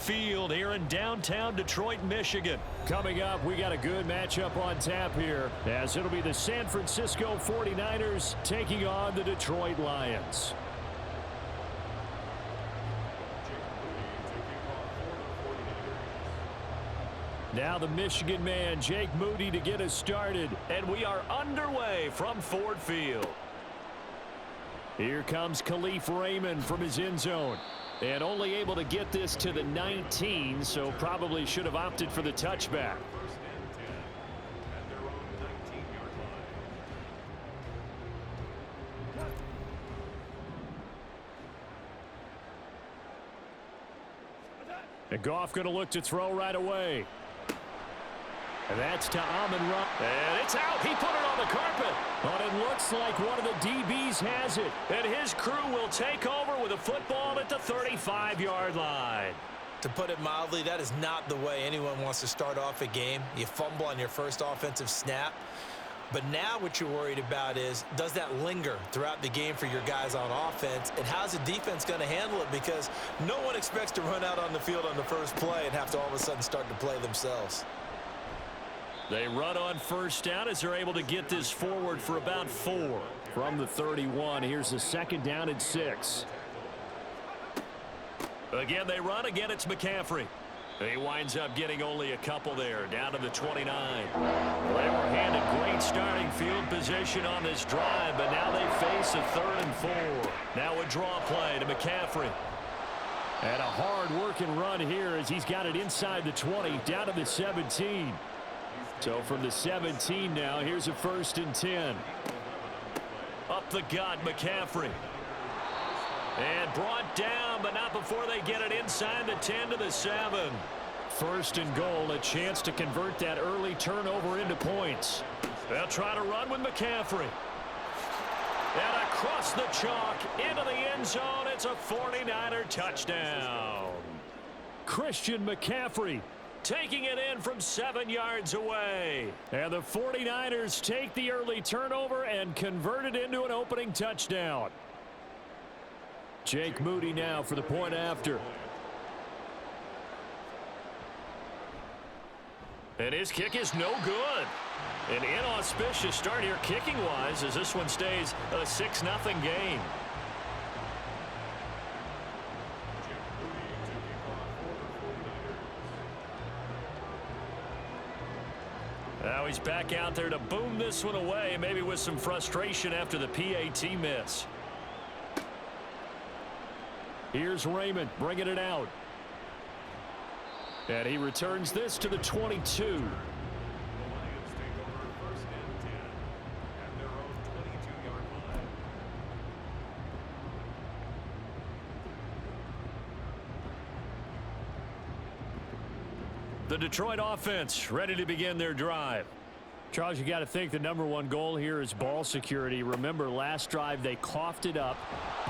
Field here in downtown Detroit, Michigan. Coming up, we got a good matchup on tap here, as it'll be the San Francisco 49ers taking on the Detroit Lions. Now the Michigan man, Jake Moody, to get us started. And we are underway from Ford Field. Here comes Khalif Raymond from his end zone. And only able to get this to the 19, so probably should have opted for the touchback. And Goff going to look to throw right away. And that's to Amon-Ra. And it's out. He put it on the carpet. But it looks like one of the DBs has it. And his crew will take over with a football at the 35-yard line. To put it mildly, that is not the way anyone wants to start off a game. You fumble on your first offensive snap. But now what you're worried about is, does that linger throughout the game for your guys on offense? And how's the defense going to handle it? Because no one expects to run out on the field on the first play and have to all of a sudden start to play themselves. They run on first down as they're able to get this forward for about 4. From the 31, here's the second down and 6. Again, they run. Again, it's McCaffrey. He winds up getting only a couple there, down to the 29. They were handed great starting field position on this drive, but now they face a 3rd and 4. Now a draw play to McCaffrey. And a hard-working run here as he's got it inside the 20, down to the 17. So from the 17 now, here's a 1st and 10. Up the gut, McCaffrey. And brought down, but not before they get it inside the 10 to the 7. 1st and goal, a chance to convert that early turnover into points. They'll try to run with McCaffrey. And across the chalk, into the end zone, it's a 49er touchdown. Christian McCaffrey taking it in from 7 yards away. And the 49ers take the early turnover and convert it into an opening touchdown. Jake Moody now for the point after. And his kick is no good. An inauspicious start here kicking-wise as this one stays a 6-0 game. Now he's back out there to boom this one away, maybe with some frustration after the PAT miss. Here's Raymond bringing it out. And he returns this to the 22. The Detroit offense ready to begin their drive. Charles, you got to think the #1 goal here is ball security. Remember, last drive they coughed it up,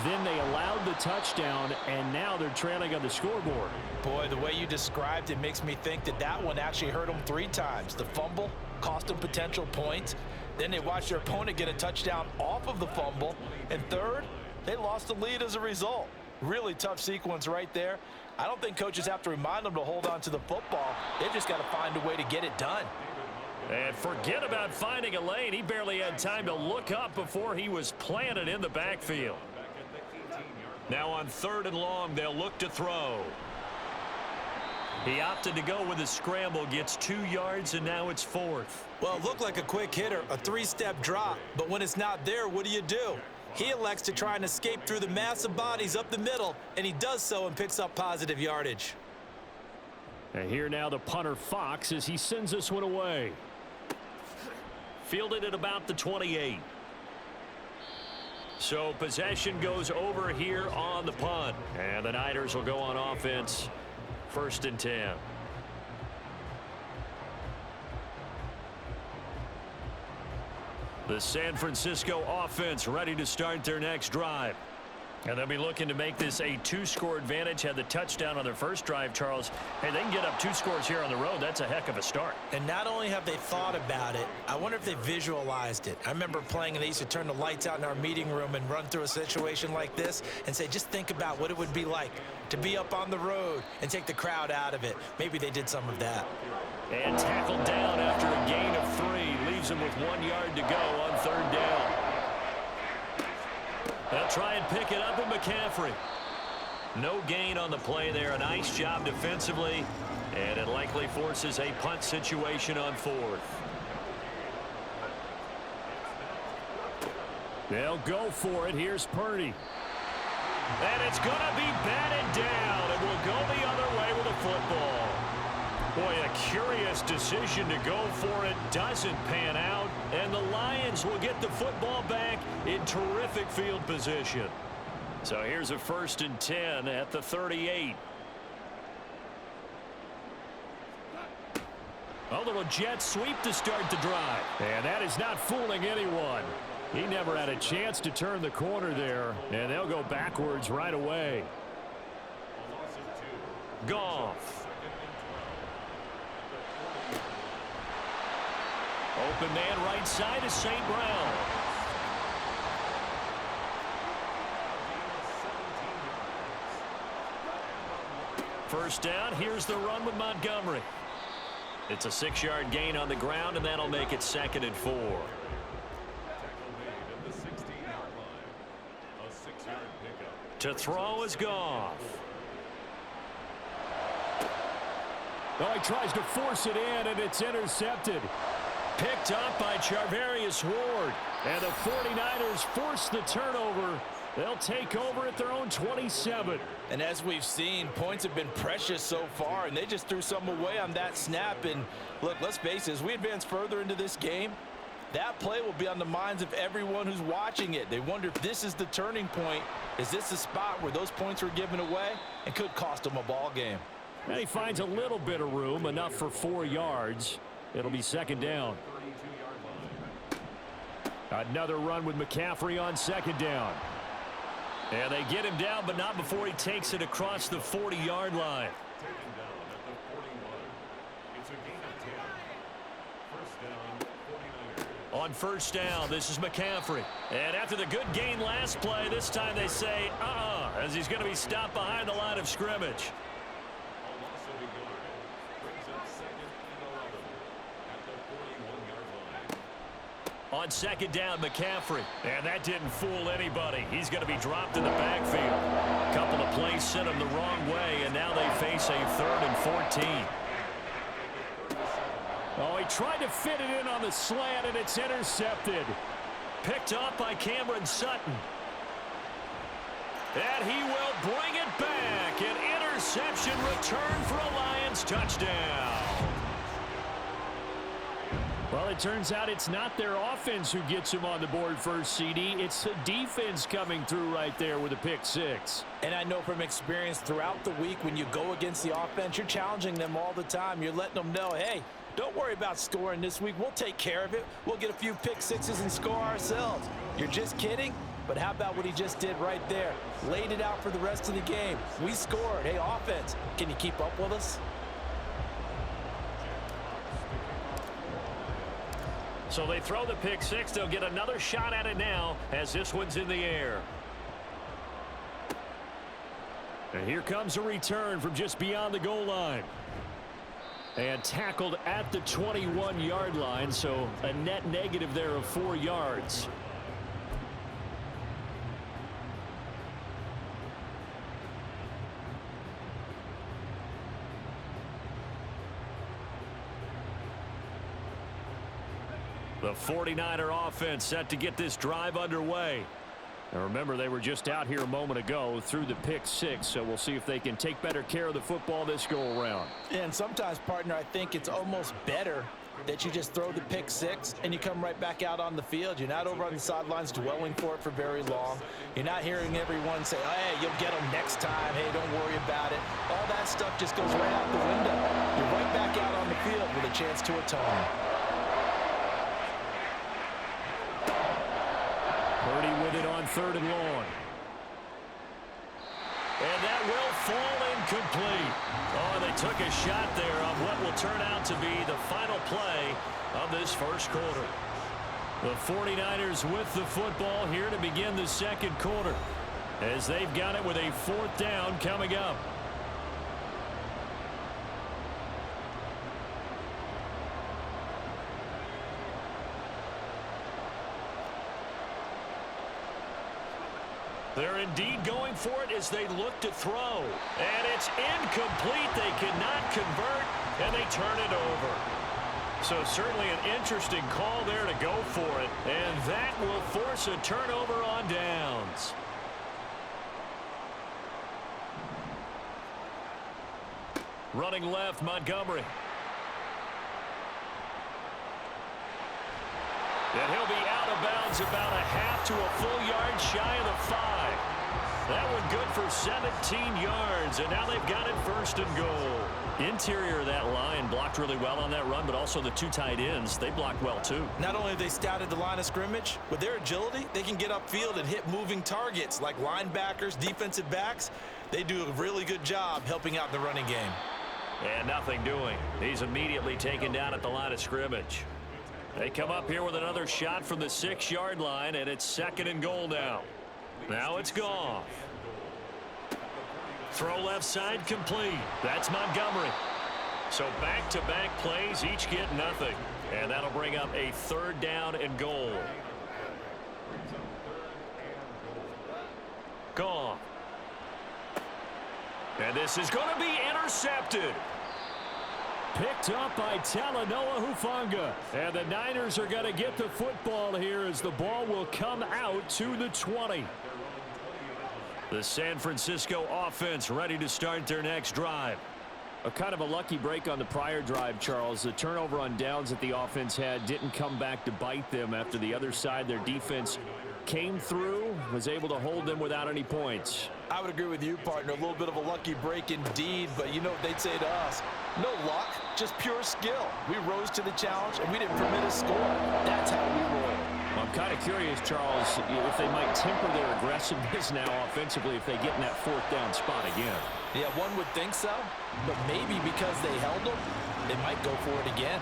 then they allowed the touchdown, and now they're trailing on the scoreboard. Boy, the way you described it makes me think that that one actually hurt them 3 times. The fumble cost them potential points. Then they watched their opponent get a touchdown off of the fumble. And third, they lost the lead as a result. Really tough sequence right there. I don't think coaches have to remind them to hold on to the football. They've just got to find a way to get it done. And forget about finding a lane. He barely had time to look up before he was planted in the backfield. Now on 3rd and long, they'll look to throw. He opted to go with a scramble, gets 2 yards, and now it's 4th. Well, it looked like a quick hitter, a 3-step drop. But when it's not there, what do? He elects to try and escape through the massive bodies up the middle, and he does so and picks up positive yardage. And here now the punter Fox as he sends this one away. Fielded at about the 28. So possession goes over here on the punt. And the Niners will go on offense. 1st and 10. The San Francisco offense ready to start their next drive. And they'll be looking to make this a 2-score advantage. Had the touchdown on their first drive, Charles. Hey, they can get up 2 scores here on the road. That's a heck of a start. And not only have they thought about it, I wonder if they visualized it. I remember playing and they used to turn the lights out in our meeting room and run through a situation like this and say, just think about what it would be like to be up on the road and take the crowd out of it. Maybe they did some of that. And tackled down after a gain of 3. Leaves him with 1 yard to go on 3rd down. They'll try and pick it up with McCaffrey. No gain on the play there. A nice job defensively. And it likely forces a punt situation on 4th. They'll go for it. Here's Purdy. And it's going to be batted down. It will go the other way with the football. Boy, a curious decision to go for it. Doesn't pan out. And the Lions will get the football back in terrific field position. So here's a 1st and 10 at the 38. A little jet sweep to start the drive. And that is not fooling anyone. He never had a chance to turn the corner there. And they'll go backwards right away. Goff. Open man right side is St. Brown. First down. Here's the run with Montgomery. It's a 6-yard gain on the ground, and that'll make it 2nd and 4. To throw is Goff. Oh, he tries to force it in, and it's intercepted. Picked up by Charvarius Ward. And the 49ers force the turnover. They'll take over at their own 27. And as we've seen, points have been precious so far, and they just threw some away on that snap. And look, let's face it, as we advance further into this game, that play will be on the minds of everyone who's watching it. They wonder if this is the turning point. Is this the spot where those points were given away and could cost them a ball game? And he finds a little bit of room, enough for 4 yards. It'll be 2nd down. Another run with McCaffrey on 2nd down. And they get him down, but not before he takes it across the 40-yard line. On 1st down, this is McCaffrey. And after the good gain last play, this time they say, as he's going to be stopped behind the line of scrimmage. On 2nd down, McCaffrey. And that didn't fool anybody. He's going to be dropped in the backfield. A couple of plays sent him the wrong way, and now they face a 3rd and 14. Oh, he tried to fit it in on the slant, and it's intercepted. Picked up by Cameron Sutton. And he will bring it back. An interception return for a Lions touchdown. Well, it turns out it's not their offense who gets him on the board first, CD. It's the defense coming through right there with a pick 6. And I know from experience throughout the week, when you go against the offense, you're challenging them all the time. You're letting them know, hey, don't worry about scoring this week. We'll take care of it. We'll get a few pick 6s and score ourselves. You're just kidding? But how about what he just did right there? Laid it out for the rest of the game. We scored. Hey, offense, can you keep up with us? So they throw the pick 6. They'll get another shot at it now as this one's in the air. And here comes a return from just beyond the goal line. And tackled at the 21-yard line, so a net negative there of 4 yards. The 49er offense set to get this drive underway. And remember, they were just out here a moment ago through the pick 6, so we'll see if they can take better care of the football this go-around. And sometimes, partner, I think it's almost better that you just throw the pick 6 and you come right back out on the field. You're not over on the sidelines dwelling for it for very long. You're not hearing everyone say, oh, hey, you'll get them next time. Hey, don't worry about it. All that stuff just goes right out the window. You're right back out on the field with a chance to atone. Purdy with it on 3rd and long. And that will fall incomplete. Oh, they took a shot there on what will turn out to be the final play of this first quarter. The 49ers with the football here to begin the second quarter, as they've got it with a fourth down coming up. They're indeed going for it as they look to throw. And it's incomplete. They cannot convert, and they turn it over. So certainly an interesting call there to go for it. And that will force a turnover on downs. Running left, Montgomery. And he'll be out of bounds about a half to a full yard shy of the 5. That one good for 17 yards, and now they've got it first and goal. Interior of that line blocked really well on that run, but also the two tight ends, they blocked well too. Not only have they scouted the line of scrimmage, with their agility, they can get upfield and hit moving targets like linebackers, defensive backs. They do a really good job helping out the running game. And nothing doing. He's immediately taken down at the line of scrimmage. They come up here with another shot from the 6-yard line, and it's second and goal now. Now it's Goff. Throw left side complete. That's Montgomery. So back-to-back plays, each get nothing. And that'll bring up a third down and goal. Goff. And this is going to be intercepted. Picked up by Talanoa Hufanga. And the Niners are going to get the football here as the ball will come out to the 20. The San Francisco offense ready to start their next drive. A kind of a lucky break on the prior drive, Charles. The turnover on downs that the offense had didn't come back to bite them after the other side. Their defense came through, was able to hold them without any points. I would agree with you, partner. A little bit of a lucky break indeed, but you know what they'd say to us. No luck, just pure skill. We rose to the challenge, and we didn't permit a score. That's how we roll. Well, I'm kind of curious, Charles, if they might temper their aggressiveness now offensively if they get in that fourth down spot again. Yeah, one would think so, but maybe because they held them, they might go for it again.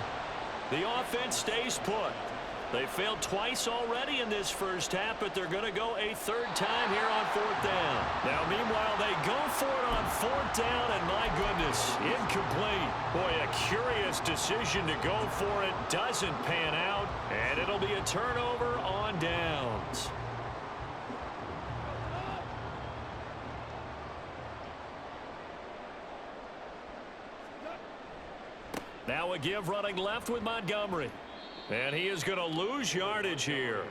The offense stays put. They failed twice already in this first half, but they're going to go a third time here on fourth down. Now, meanwhile, they go for it on fourth down, and my goodness, incomplete. Boy, a curious decision to go for it. Doesn't pan out, and it'll be a turnover on downs. Now a give running left with Montgomery. And he is going to lose yardage here.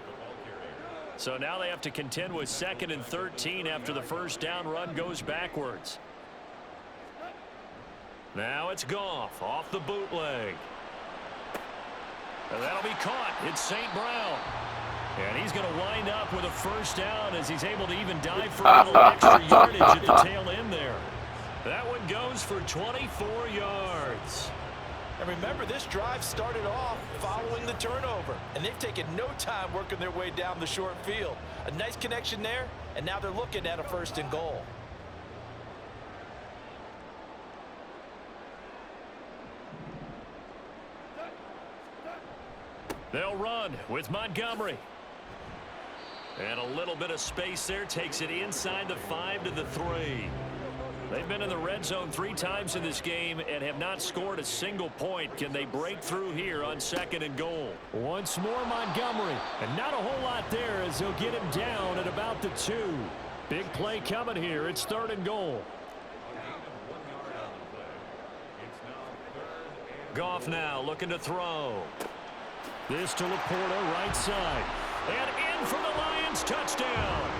So now they have to contend with 2nd and 13 after the first down run goes backwards. Now it's Goff off the bootleg. And that'll be caught. It's St. Brown. And he's going to wind up with a first down as he's able to even dive for a little extra yardage at the tail end there. That one goes for 24 yards. And remember, this drive started off following the turnover, and they've taken no time working their way down the short field. A nice connection there, and now they're looking at a first and goal. They'll run with Montgomery. And a little bit of space there takes it inside the 5 to the 3. They've been in the red zone 3 times in this game and have not scored a single point. Can they break through here on 2nd and goal? Once more Montgomery. And not a whole lot there as they'll get him down at about the 2. Big play coming here. It's 3rd and goal. Goff now looking to throw. This to Laporta, right side. And in for the Lions, touchdown.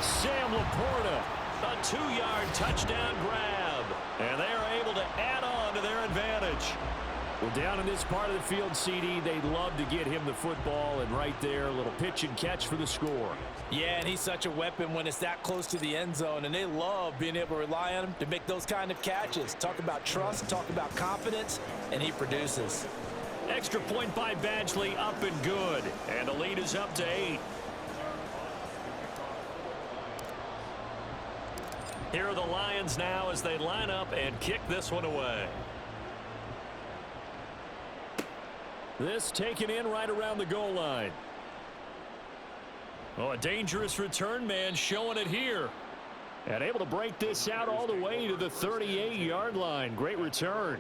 Sam Laporta. A 2-yard touchdown grab. And they are able to add on to their advantage. Well, down in this part of the field, CD, they'd love to get him the football. And right there, a little pitch and catch for the score. Yeah, and he's such a weapon when it's that close to the end zone. And they love being able to rely on him to make those kind of catches. Talk about trust, talk about confidence, and he produces. Extra point by Badgley, up and good. And the lead is up to 8. Here are the Lions now as they line up and kick this one away. This taken in right around the goal line. Oh, a dangerous return man showing it here. And able to break this out all the way to the 38-yard line. Great return.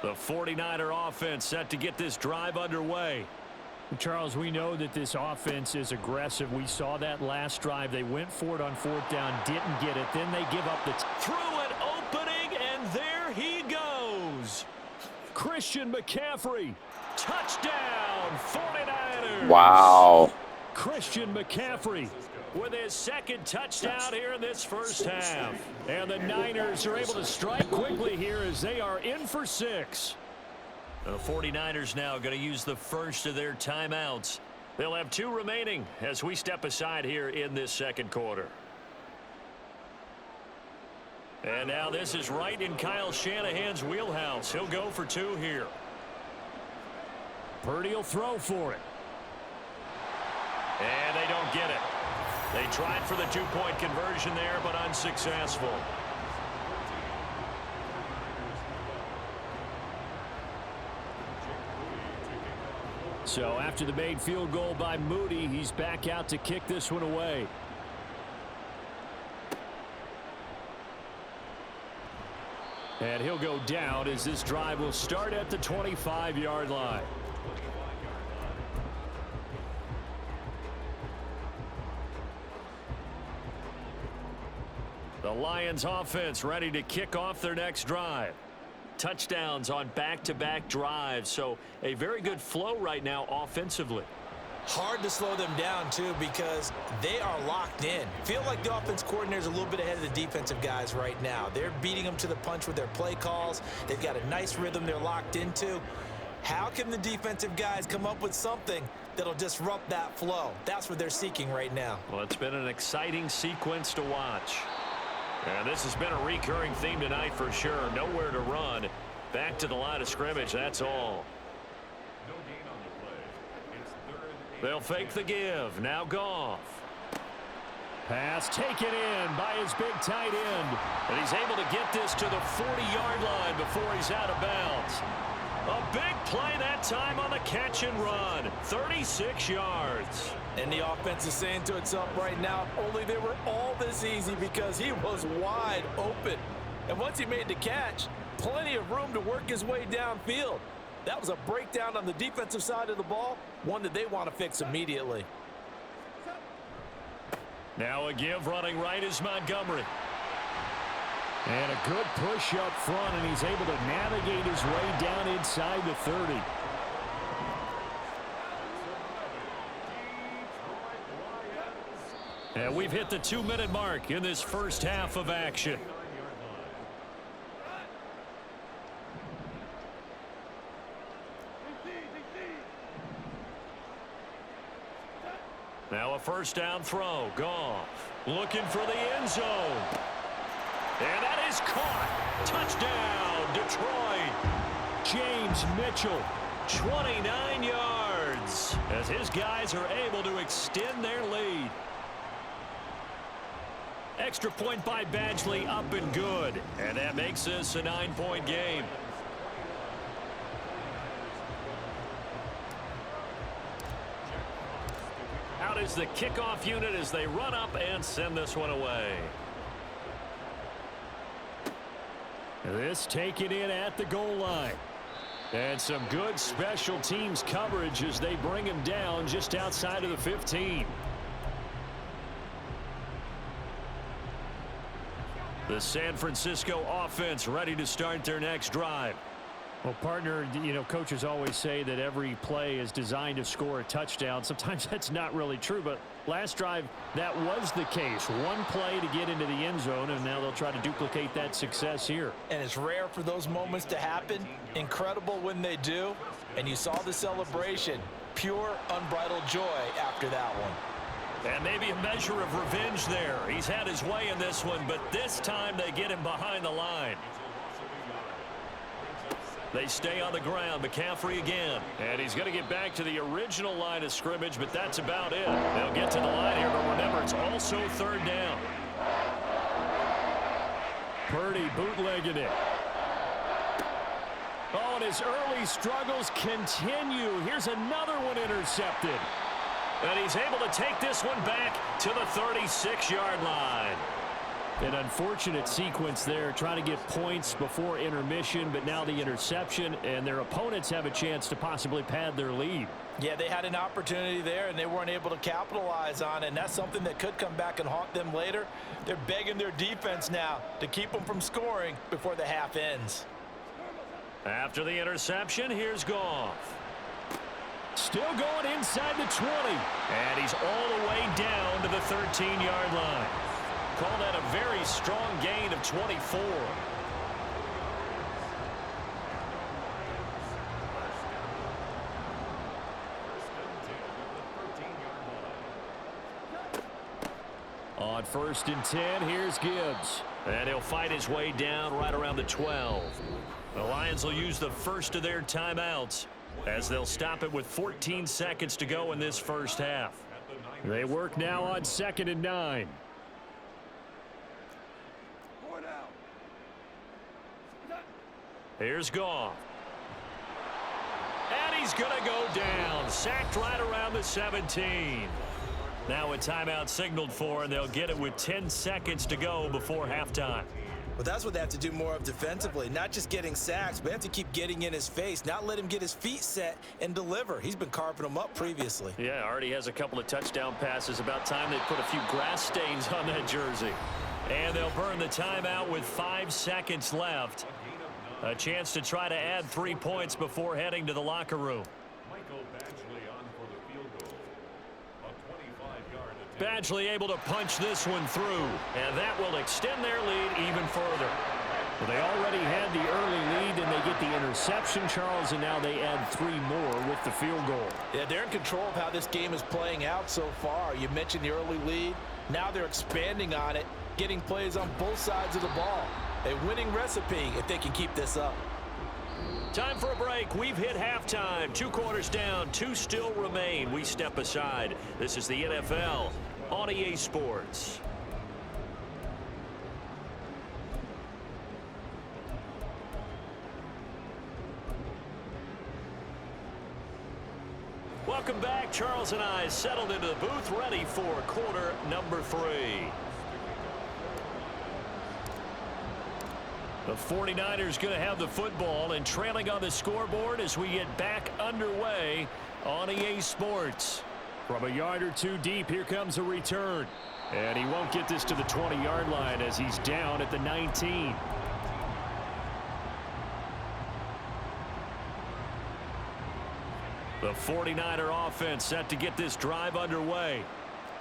The 49er offense set to get this drive underway. Charles, we know that this offense is aggressive. We saw that last drive. They went for it on 4th down, didn't get it. Then they give up the through an opening, and there he goes. Christian McCaffrey. Touchdown, 49ers. Wow. Christian McCaffrey with his second touchdown here in this first half. And the Niners are able to strike quickly here as they are in for 6. The 49ers now going to use the first of their timeouts. They'll have 2 remaining as we step aside here in this second quarter. And now this is right in Kyle Shanahan's wheelhouse. He'll go for 2 here. Purdy will throw for it. And they don't get it. They tried for the 2-point conversion there, but unsuccessful. So after the made field goal by Moody, he's back out to kick this one away. And he'll go down as this drive will start at the 25-yard line. The Lions offense ready to kick off their next drive. Touchdowns on back-to-back drives, so a very good flow right now offensively. Hard to slow them down, too, because they are locked in. Feel like the offense coordinator is a little bit ahead of the defensive guys right now. They're beating them to the punch with their play calls. They've got a nice rhythm they're locked into. How can the defensive guys come up with something that'll disrupt that flow? That's what they're seeking right now. Well, it's been an exciting sequence to watch. And this has been a recurring theme tonight for sure. Nowhere to run. Back to the line of scrimmage, that's all. They'll fake the give. Now Goff. Pass taken in by his big tight end. And he's able to get this to the 40-yard line before he's out of bounds. A big play that time on the catch and run. 36 yards. And the offense is saying to itself right now, only they were all this easy because he was wide open. And once he made the catch, plenty of room to work his way downfield. That was a breakdown on the defensive side of the ball, one that they want to fix immediately. Now a give running right is Montgomery. And a good push up front, and he's able to navigate his way down inside the 30. And we've hit the 2-minute mark in this first half of action. Now a first down throw. Goff looking for the end zone. And that is caught. Touchdown, Detroit. James Mitchell, 29 yards, as his guys are able to extend their lead. Extra point by Badgley, up and good. And that makes this a 9-point game. Out is the kickoff unit as they run up and send this one away. This taken in at the goal line. And some good special teams coverage as they bring him down just outside of the 15. The San Francisco offense ready to start their next drive. Well, partner, you know, coaches always say that every play is designed to score a touchdown. Sometimes that's not really true, but last drive, that was the case. One play to get into the end zone, and now they'll try to duplicate that success here. And it's rare for those moments to happen. Incredible when they do. And you saw the celebration. Pure, unbridled joy after that one. And maybe a measure of revenge there. He's had his way in this one, but this time they get him behind the line. They stay on the ground. McCaffrey again. And he's going to get back to the original line of scrimmage, but that's about it. They'll get to the line here, but remember, it's also third down. Purdy bootlegging it. Oh, and his early struggles continue. Here's another one intercepted. And he's able to take this one back to the 36-yard line. An unfortunate sequence there, trying to get points before intermission, but now the interception, and their opponents have a chance to possibly pad their lead. Yeah, they had an opportunity there, and they weren't able to capitalize on it, and that's something that could come back and haunt them later. They're begging their defense now to keep them from scoring before the half ends. After the interception, here's Goff. Still going inside the 20. And he's all the way down to the 13-yard line. Call that a very strong gain of 24. On 1st and 10, here's Gibbs. And he'll fight his way down right around the 12. The Lions will use the first of their timeouts as they'll stop it with 14 seconds to go in this first half. They work now on 2nd and 9. Here's Goff. And he's going to go down. Sacked right around the 17. Now a timeout signaled for, and they'll get it with 10 seconds to go before halftime. Well, that's what they have to do more of defensively. Not just getting sacks, but they have to keep getting in his face, not let him get his feet set and deliver. He's been carving them up previously. Yeah, already has a couple of touchdown passes. About time they put a few grass stains on that jersey. And they'll burn the timeout with 5 seconds left. A chance to try to add 3 points before heading to the locker room. Badgley able to punch this one through, and that will extend their lead even further. Well, they already had the early lead, and they get the interception, Charles, and now they add 3 more with the field goal. Yeah, they're in control of how this game is playing out so far. You mentioned the early lead. Now they're expanding on it, getting plays on both sides of the ball. A winning recipe if they can keep this up. Time for a break. We've hit halftime. 2 quarters down, 2 still remain. We step aside. This is the NFL on EA Sports. Welcome back. Charles and I settled into the booth, ready for quarter number 3. The 49ers going to have the football and trailing on the scoreboard as we get back underway on EA Sports. From a yard or 2 deep, here comes a return. And he won't get this to the 20-yard line as he's down at the 19. The 49er offense set to get this drive underway.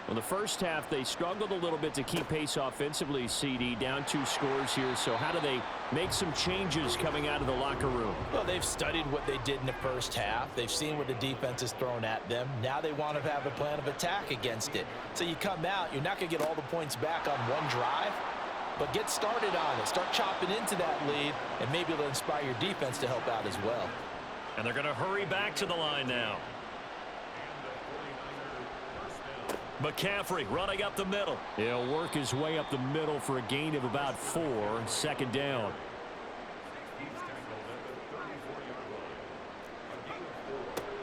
Well, the first half, they struggled a little bit to keep pace offensively, CD, down 2 scores here. So how do they make some changes coming out of the locker room? Well, they've studied what they did in the first half. They've seen what the defense has thrown at them. Now they want to have a plan of attack against it. So you come out, you're not going to get all the points back on one drive, but get started on it. Start chopping into that lead, and maybe it'll inspire your defense to help out as well. And they're going to hurry back to the line now. McCaffrey running up the middle. He'll work his way up the middle for a gain of about 4. 2nd down.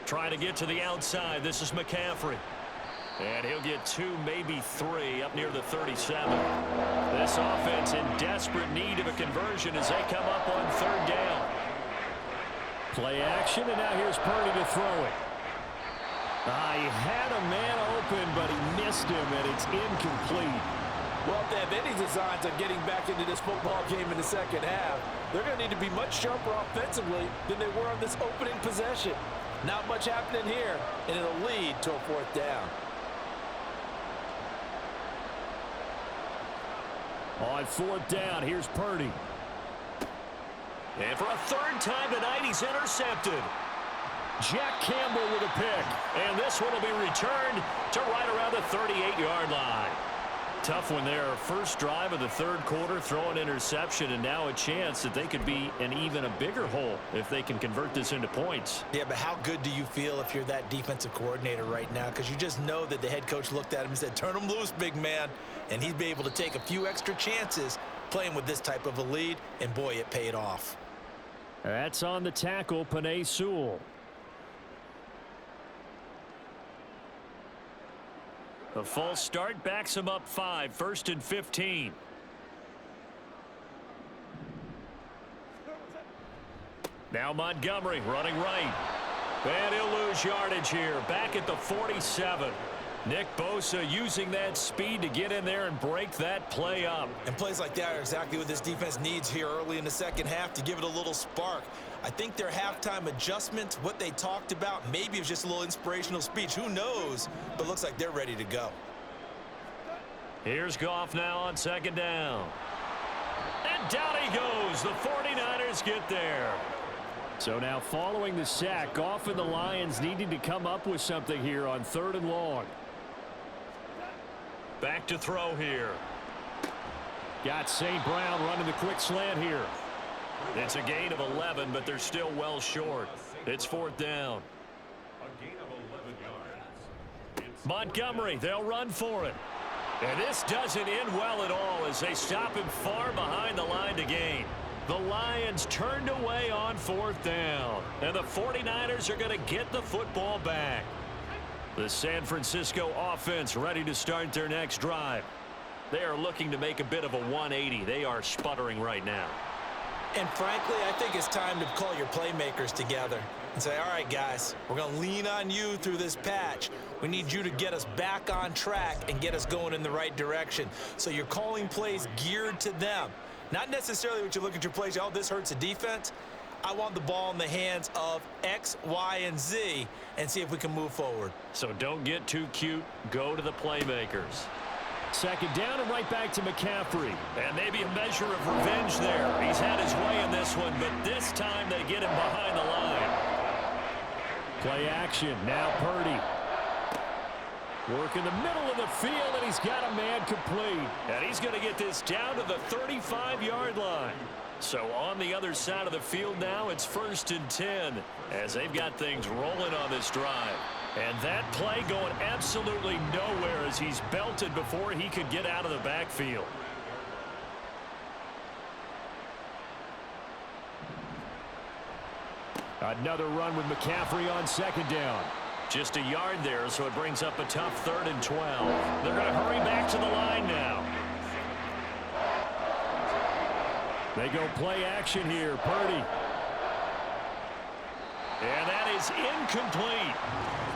Trying to get to the outside. This is McCaffrey. And he'll get 2, maybe 3 up near the 37. This offense in desperate need of a conversion as they come up on 3rd down. Play action, and now here's Purdy to throw it. He had a man open, but he missed him, and it's incomplete. Well, if they have any designs on getting back into this football game in the second half, they're going to need to be much sharper offensively than they were on this opening possession. Not much happening here, and it'll lead to a 4th down. On 4th down, here's Purdy. And for a 3rd time tonight, he's intercepted. Jack Campbell with a pick. And this one will be returned to right around the 38-yard line. Tough one there. First drive of the third quarter, throw an interception, and now a chance that they could be in even a bigger hole if they can convert this into points. Yeah, but how good do you feel if you're that defensive coordinator right now? Because you just know that the head coach looked at him and said, turn him loose, big man. And he'd be able to take a few extra chances playing with this type of a lead, and boy, it paid off. That's on the tackle, Penei Sewell. A false start backs him up 5, 1st and 15. Now Montgomery running right. And he'll lose yardage here. Back at the 47. Nick Bosa using that speed to get in there and break that play up. And plays like that are exactly what this defense needs here early in the second half to give it a little spark. I think their halftime adjustments, what they talked about, maybe it was just a little inspirational speech. Who knows? But looks like they're ready to go. Here's Goff now on second down. And down he goes. The 49ers get there. So now following the sack, Goff and the Lions needing to come up with something here on 3rd and long. Back to throw here. Got St. Brown running the quick slant here. It's a gain of 11, but they're still well short. It's 4th down. Montgomery, they'll run for it. And this doesn't end well at all as they stop him far behind the line to gain. The Lions turned away on 4th down. And the 49ers are going to get the football back. The San Francisco offense ready to start their next drive. They are looking to make a bit of a 180. They are sputtering right now. And frankly, I think it's time to call your playmakers together and say, all right, guys, we're going to lean on you through this patch. We need you to get us back on track and get us going in the right direction. So you're calling plays geared to them. Not necessarily what you look at your plays, oh, this hurts the defense. I want the ball in the hands of X, Y, and Z and see if we can move forward. So don't get too cute. Go to the playmakers. Second down and right back to McCaffrey. And maybe a measure of revenge there. He's had his way in this one, but this time they get him behind the line. Play action. Now Purdy. Work in the middle of the field, and he's got a man complete. And he's going to get this down to the 35-yard line. So on the other side of the field now, it's 1st and 10 as they've got things rolling on this drive. And that play going absolutely nowhere as he's belted before he could get out of the backfield. Another run with McCaffrey on second down. Just a yard there, so it brings up a tough 3rd and 12. They're going to hurry back to the line now. They go play action here. Purdy. And that is incomplete.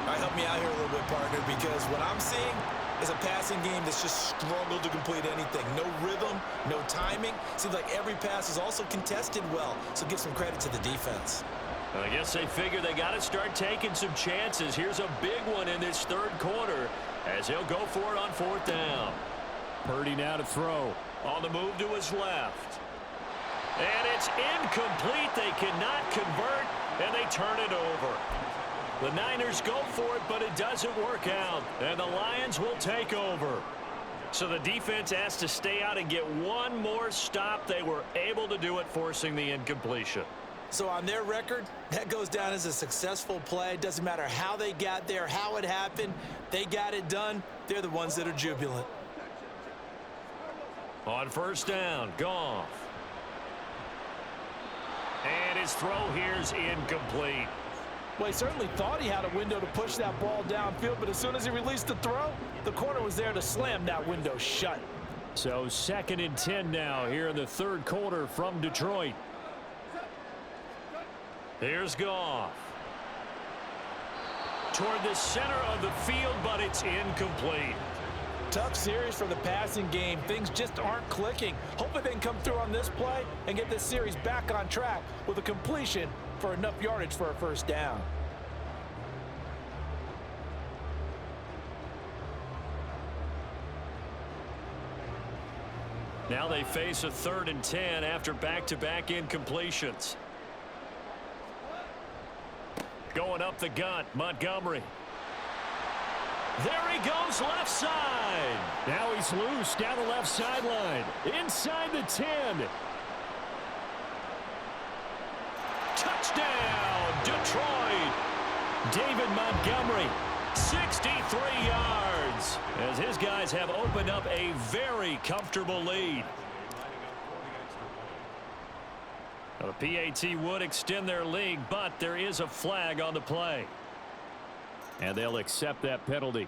All right, help me out here a little bit, partner, because what I'm seeing is a passing game that's just struggled to complete anything. No rhythm, no timing. Seems like every pass is also contested well, so give some credit to the defense. I guess they figure they got to start taking some chances. Here's a big one in this third quarter as he'll go for it on 4th down. Purdy now to throw. On the move to his left. And it's incomplete. They cannot convert, and they turn it over. The Niners go for it, but it doesn't work out, and the Lions will take over. So the defense has to stay out and get one more stop. They were able to do it, forcing the incompletion. So on their record, that goes down as a successful play. It doesn't matter how they got there, how it happened. They got it done. They're the ones that are jubilant. On 1st down, Goff. And his throw here's incomplete. Well, he certainly thought he had a window to push that ball downfield, but as soon as he released the throw, the corner was there to slam that window shut. So 2nd and 10 now here in the third quarter from Detroit. Here's Goff. Toward the center of the field, but it's incomplete. Tough series for the passing game. Things just aren't clicking. Hopefully they can come through on this play and get this series back on track with a completion for enough yardage for a 1st down. Now they face a 3rd and 10 after back-to-back incompletions. Going up the gut, Montgomery. There he goes left side. Now he's loose down the left sideline. Inside the 10. Touchdown, Detroit. David Montgomery, 63 yards, as his guys have opened up a very comfortable lead. The PAT would extend their lead, but there is a flag on the play. And they'll accept that penalty.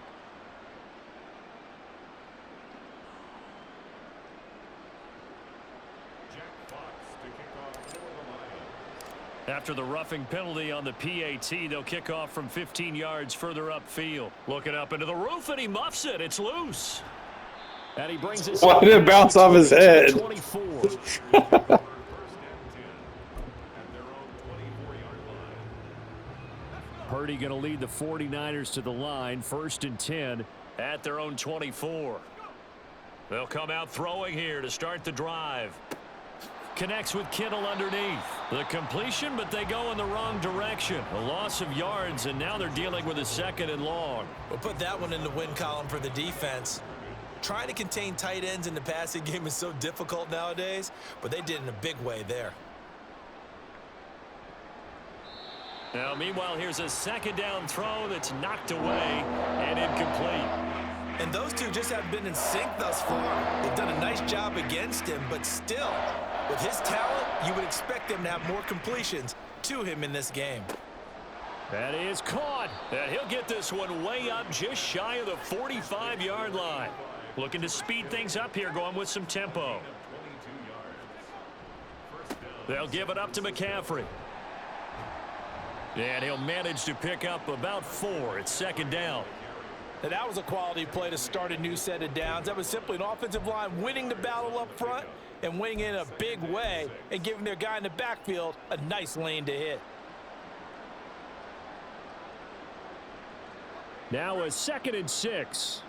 After the roughing penalty on the PAT, they'll kick off from 15 yards further upfield. Looking up into the roof, and he muffs it. It's loose. And he brings it. Why did it bounce off his head? 24. Purdy going to lead the 49ers to the line, 1st and 10 at their own 24. They'll come out throwing here to start the drive. Connects with Kittle underneath. The completion, but they go in the wrong direction. A loss of yards, and now they're dealing with a 2nd and long. We'll put that one in the win column for the defense. Trying to contain tight ends in the passing game is so difficult nowadays, but they did in a big way there. Now, meanwhile, here's a 2nd down throw that's knocked away and incomplete. And those two just haven't been in sync thus far. They've done a nice job against him, but still, with his talent, you would expect them to have more completions to him in this game. That is caught. And he'll get this one way up just shy of the 45-yard line. Looking to speed things up here, going with some tempo. They'll give it up to McCaffrey. And he'll manage to pick up about 4. It's 2nd down. Now, that was a quality play to start a new set of downs. That was simply an offensive line winning the battle up front and winning in a big way and giving their guy in the backfield a nice lane to hit. Now a 2nd and 6.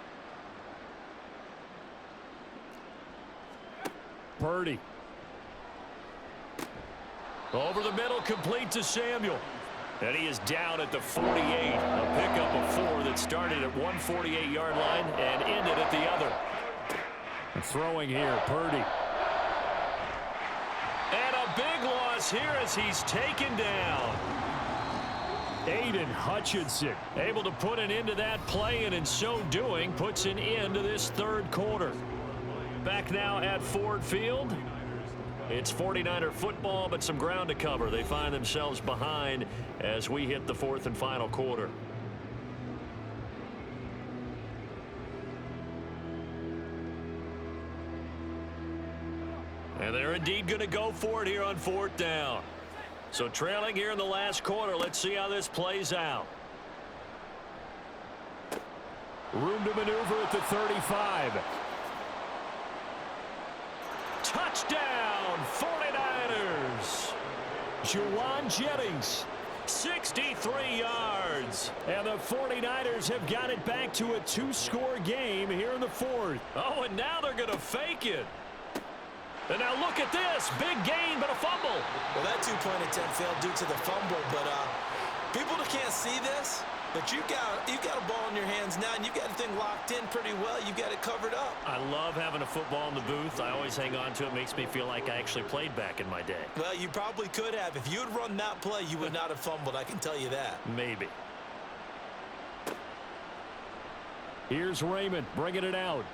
Purdy. Over the middle, complete to Samuel. And he is down at the 48. A pickup of 4 that started at 148-yard line and ended at the other. And throwing here, Purdy. And a big loss here as he's taken down. Aiden Hutchinson Able to put an end to that play, and in so doing, puts an end to this 3rd quarter. Back now at Ford Field. It's 49er football, but some ground to cover. They find themselves behind as we hit the 4th and final quarter. And they're indeed going to go for it here on 4th down. So trailing here in the last quarter. Let's see how this plays out. room to maneuver at the 35. Touchdown, 49ers. Juwan Jennings, 63 yards. and the 49ers have got it back to a 2-score game here in the 4th. Oh, and now they're going to fake it. And now look at this. Big gain, but a fumble. Well, that two-point attempt failed due to the fumble, but people that can't see this, but you've got a ball in your hands now, and you've got the thing locked in pretty well. You've got it covered up. I love having a football in the booth. I always hang on to it. Makes me feel like I actually played back in my day. Well, you probably could have. If you had run that play, you would not have fumbled. I can tell you that. Maybe. Here's Raymond bringing it out.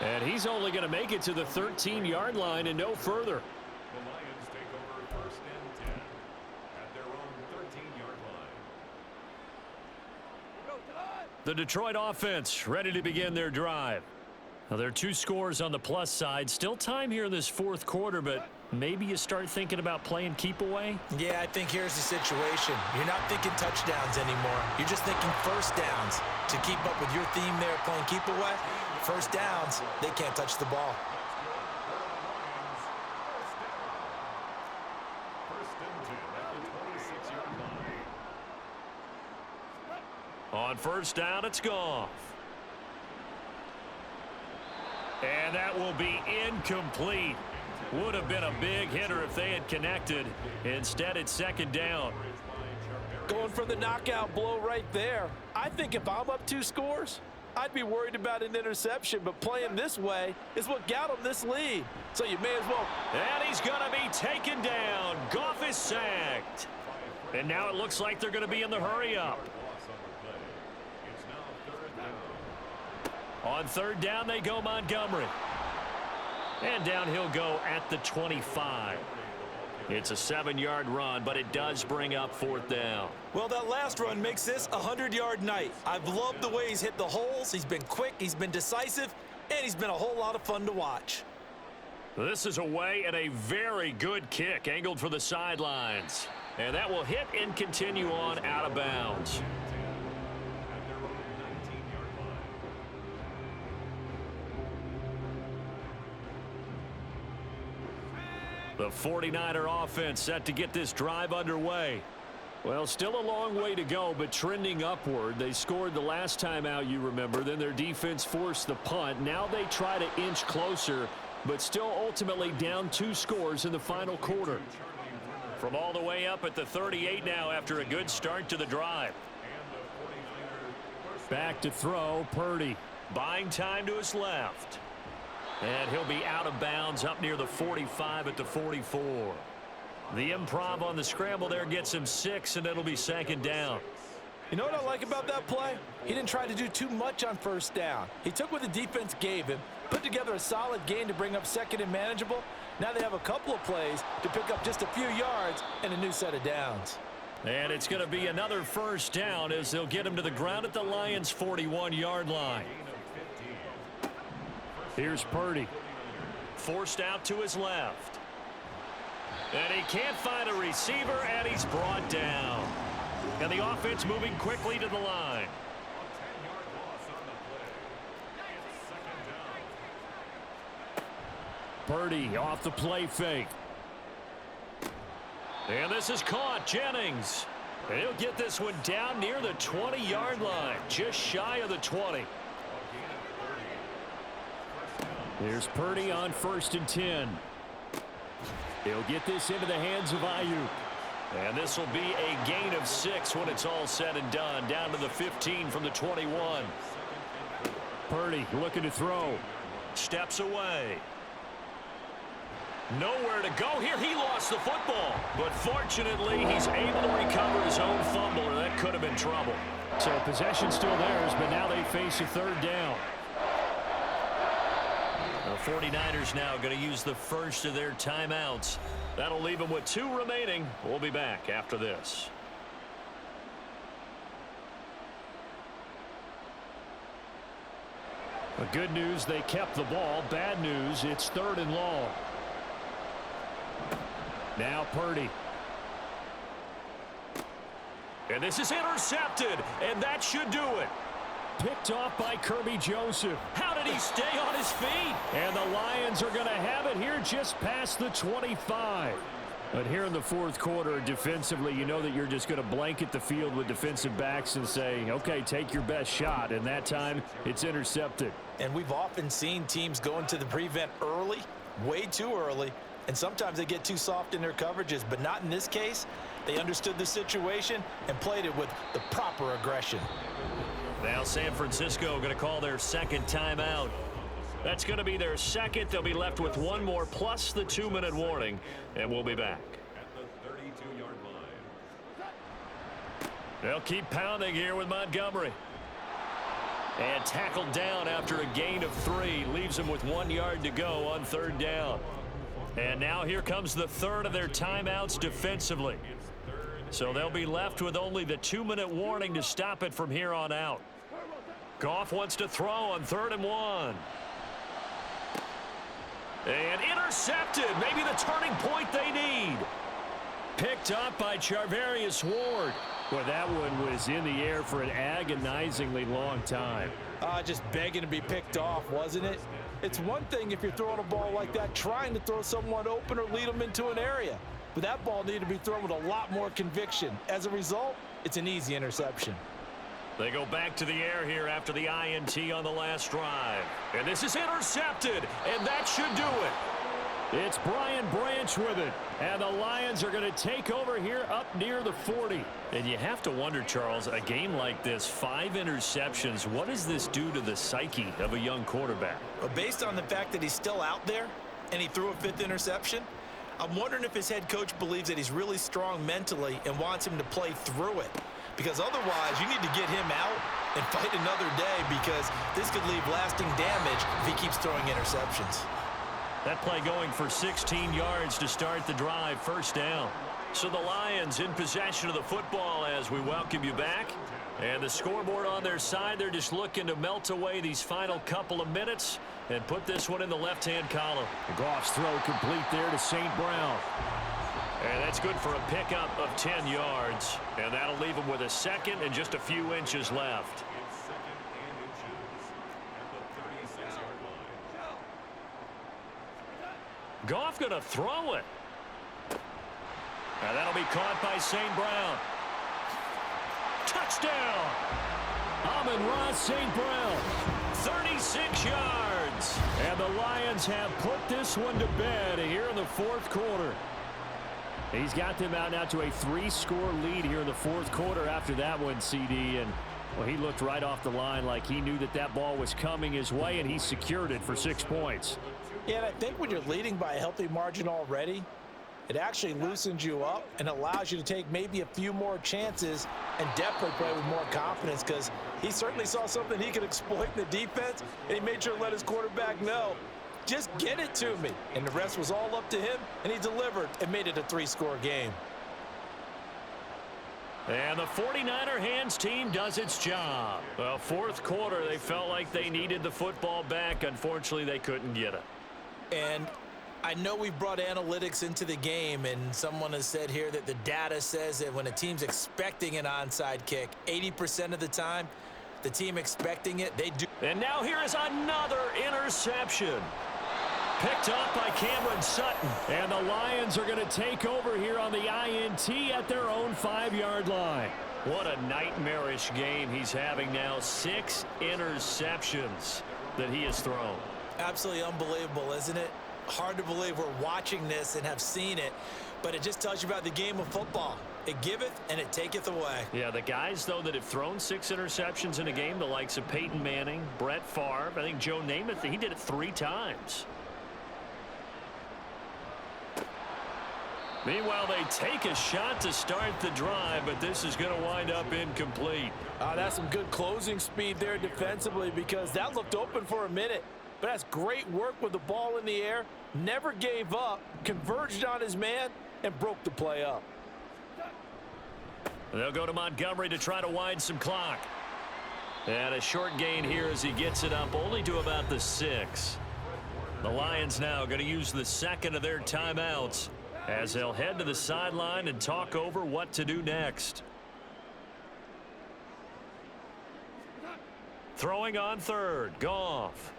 And he's only going to make it to the 13-yard line and no further. The Lions take over 1st and 10 at their own 13-yard line. The Detroit offense ready to begin their drive. Now, there are 2 scores on the plus side. Still time here in this 4th quarter, but maybe you start thinking about playing keep away. Yeah, I think here's the situation. You're not thinking touchdowns anymore. You're just thinking first downs. To keep up with your theme there, playing keep away, first downs, they can't touch the ball. On 1st down, it's Goff. And that will be incomplete. Would have been a big hitter if they had connected. Instead, it's 2nd down. Going going for the knockout blow right there. I think if I'm up 2 scores, I'd be worried about an interception, but playing this way is what got him this lead. So you may as well. And he's going to be taken down. Goff is sacked. And now it looks like they're going to be in the hurry-up. On third down, they go Montgomery. And down he'll go at the 25. It's a 7-yard run, but it does bring up fourth down. Well, that last run makes this a 100-yard night. I've loved the way he's hit the holes. He's been quick, he's been decisive, and he's been a whole lot of fun to watch. This is away and a very good kick angled for the sidelines. And that will hit and continue on out of bounds. The 49er offense set to get this drive underway. Well, still a long way to go, but trending upward. They scored the last time out, you remember. Then their defense forced the punt. Now they try to inch closer, but still ultimately down 2 scores in the final quarter. From all the way up at the 38 now after a good start to the drive. Back to throw, Purdy. Buying time to his left. And he'll be out of bounds up near the 45 at the 44. The improv on the scramble there gets him 6, and it'll be second down. You know what I like about that play? He didn't try to do too much on first down. He took what the defense gave him, put together a solid gain to bring up second and manageable. Now they have a couple of plays to pick up just a few yards and a new set of downs. And it's going to be another first down as they'll get him to the ground at the Lions' 41-yard line. Here's Purdy. Forced out to his left. And he can't find a receiver, and he's brought down. And the offense moving quickly to the line. Purdy off the play fake. And this is caught. Jennings. And he'll get this one down near the 20-yard line, just shy of the 20. Here's Purdy on 1st and 10. He'll get this into the hands of Ayuk. And this will be a gain of 6 when it's all said and done, down to the 15 from the 21. Purdy looking to throw. Steps away. Nowhere to go here. He lost the football. But fortunately, he's able to recover his own fumble, or that could have been trouble. So possession still theirs, but now they face a third down. The 49ers now going to use the first of their timeouts. That'll leave them with 2 remaining. We'll be back after this. The good news, they kept the ball. Bad news, it's 3rd and long. Now Purdy. And this is intercepted, and that should do it. Picked off by Kirby Joseph. How did he stay on his feet? And the Lions are going to have it here just past the 25. But here in the 4th quarter, defensively, you know that you're just going to blanket the field with defensive backs and say, okay, take your best shot. And that time, it's intercepted. And we've often seen teams go into the prevent early, way too early, and sometimes they get too soft in their coverages, but not in this case. They understood the situation and played it with the proper aggression. Now San Francisco going to call their 2nd timeout. That's going to be their 2nd. They'll be left with 1 more plus the 2-minute warning, and we'll be back. At the 32-yard line. They'll keep pounding here with Montgomery. And tackled down after a gain of 3. Leaves him with 1 yard to go on 3rd down. And now here comes the 3rd of their timeouts defensively. So they'll be left with only the 2-minute warning to stop it from here on out. Goff wants to throw on 3rd and 1. And intercepted. Maybe the turning point they need. Picked up by Charvarius Ward. Well, that one was in the air for an agonizingly long time. Just begging to be picked off, wasn't it? It's one thing if you're throwing a ball like that, trying to throw someone open or lead them into an area. But that ball needed to be thrown with a lot more conviction. As a result, it's an easy interception. They go back to the air here after the INT on the last drive. And this is intercepted, and that should do it. It's Brian Branch with it. And the Lions are going to take over here up near the 40. And you have to wonder, Charles, a game like this, 5 interceptions, what does this do to the psyche of a young quarterback? Well, based on the fact that he's still out there and he threw a 5th interception, I'm wondering if his head coach believes that he's really strong mentally and wants him to play through it. Because otherwise, you need to get him out and fight another day, because this could leave lasting damage if he keeps throwing interceptions. That play going for 16 yards to start the drive, first down. So the Lions in possession of the football as we welcome you back. And the scoreboard on their side, they're just looking to melt away these final couple of minutes and put this one in the left-hand column. Goff's throw complete there to St. Brown. And that's good for a pickup of 10 yards. And that'll leave him with a second and just a few inches left. It's 2nd and inches at the 36-yard line. Goff going to throw it. And that'll be caught by St. Brown. Touchdown! Amon-Ra St. Brown. 36 yards. And the Lions have put this one to bed here in the 4th quarter. He's got them out now to a 3-score lead here in the 4th quarter after that one, CD. And, well, he looked right off the line like he knew that that ball was coming his way, and he secured it for 6 points. Yeah, and I think when you're leading by a healthy margin already, it actually loosens you up and allows you to take maybe a few more chances and definitely play with more confidence, because he certainly saw something he could exploit in the defense, and he made sure to let his quarterback know, just get it to me. And the rest was all up to him, and he delivered and made it a 3-score game. And the 49er hands team does its job. Well, 4th quarter, they felt like they needed the football back. Unfortunately, they couldn't get it. And I know we've brought analytics into the game, and someone has said here that the data says that when a team's expecting an onside kick, 80% of the time, the team expecting it, they do. And now here is another interception. Picked up by Cameron Sutton. And the Lions are going to take over here on the INT at their own 5-yard line. What a nightmarish game he's having now. 6 interceptions that he has thrown. Absolutely unbelievable, isn't it? Hard to believe we're watching this and have seen it, but it just tells you about the game of football. It giveth and it taketh away. Yeah, the guys, though, that have thrown 6 interceptions in a game, the likes of Peyton Manning, Brett Favre, I think Joe Namath, he did it 3 times. Meanwhile, they take a shot to start the drive, but this is going to wind up incomplete. That's some good closing speed there defensively, because that looked open for a minute. But that's great work with the ball in the air. Never gave up, converged on his man, and broke the play up. They'll go to Montgomery to try to wind some clock. And a short gain here as he gets it up only to about the 6. The Lions now going to use the second of their timeouts as they'll head to the sideline and talk over what to do next. Throwing on third, Goff.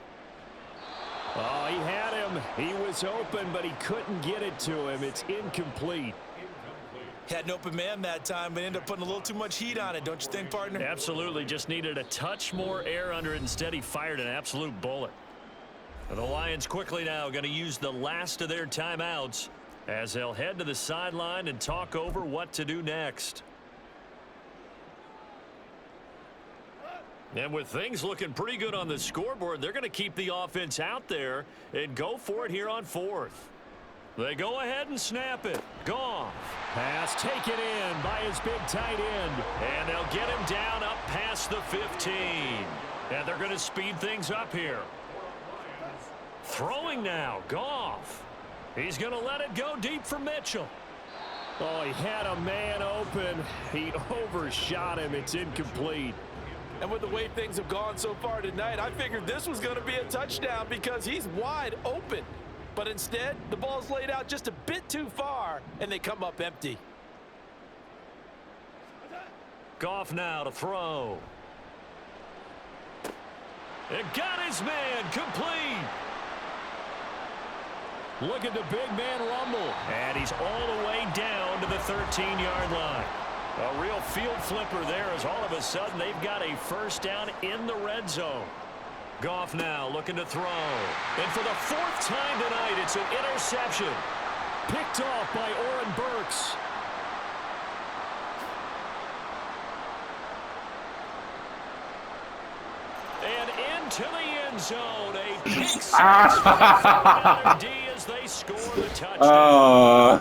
Oh, he had him. He was open, but he couldn't get it to him. It's incomplete. Had an open man that time, but ended up putting a little too much heat on it, don't you think, partner? Absolutely. Just needed a touch more air under it. Instead, he fired an absolute bullet. The Lions quickly now going to use the last of their timeouts as they'll head to the sideline and talk over what to do next. And with things looking pretty good on the scoreboard, they're going to keep the offense out there and go for it here on 4th. They go ahead and snap it. Goff. Pass taken in by his big tight end. And they'll get him down up past the 15. And they're going to speed things up here. Throwing now, Goff. He's going to let it go deep for Mitchell. Oh, he had a man open. He overshot him. It's incomplete. And with the way things have gone so far tonight, I figured this was going to be a touchdown because he's wide open. But instead, the ball's laid out just a bit too far, and they come up empty. Goff now to throw. It got his man complete. Look at the big man rumble. And he's all the way down to the 13-yard line. A real field flipper there as all of a sudden they've got a first down in the red zone. Goff now looking to throw. And for the 4th time tonight, it's an interception. Picked off by Oren Burks. And into the end zone. A pick six for D as they score the touchdown.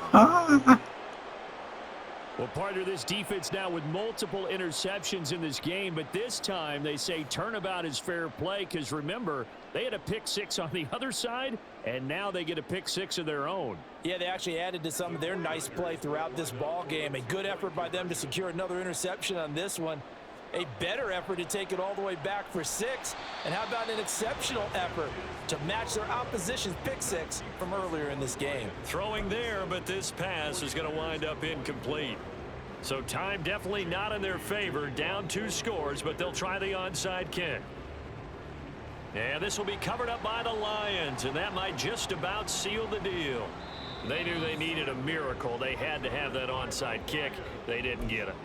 Well, partner, this defense now with multiple interceptions in this game, but this time they say turnabout is fair play because, remember, they had a pick 6 on the other side, and now they get a pick 6 of their own. Yeah, they actually added to some of their nice play throughout this ball game. A good effort by them to secure another interception on this one. A better effort to take it all the way back for 6. And how about an exceptional effort to match their opposition's pick 6 from earlier in this game? Throwing there, but this pass is going to wind up incomplete. So time definitely not in their favor. Down 2 scores, but they'll try the onside kick. And this will be covered up by the Lions, and that might just about seal the deal. They knew they needed a miracle. They had to have that onside kick. They didn't get it.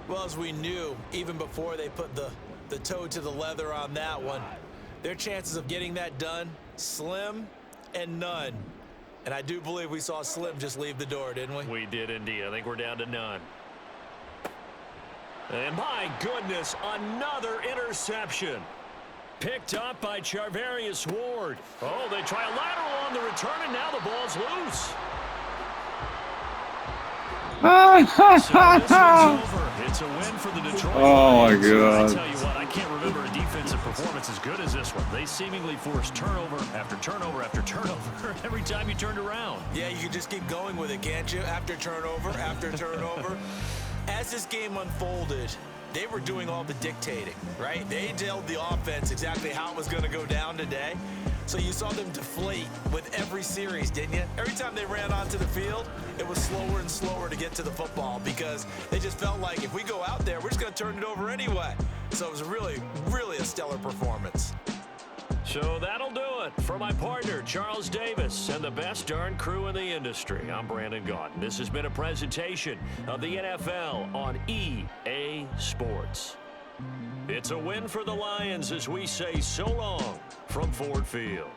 Well, as we knew, even before they put the toe to the leather on that one, their chances of getting that done, slim and none. And I do believe we saw Slim just leave the door, didn't we? We did indeed. I think we're down to none. And my goodness, another interception. Picked up by Charvarius Ward. Oh, they try a lateral on the return, and now the ball's loose. So this one's over. It's a win for the Detroit Lions. my God. I tell you what, I can't remember a defensive performance as good as this one. They seemingly forced turnover after turnover after turnover every time you turned around. Yeah, you can just keep going with it, can't you? After turnover, after turnover. As this game unfolded, they were doing all the dictating, right? They told the offense exactly how it was going to go down today. So you saw them deflate with every series, didn't you? Every time they ran onto the field, it was slower and slower to get to the football because they just felt like if we go out there, we're just going to turn it over anyway. So it was really, really a stellar performance. So that'll do it for my partner, Charles Davis, and the best darn crew in the industry. I'm Brandon Gaudin. This has been a presentation of the NFL on EA Sports. It's a win for the Lions as we say so long from Ford Field.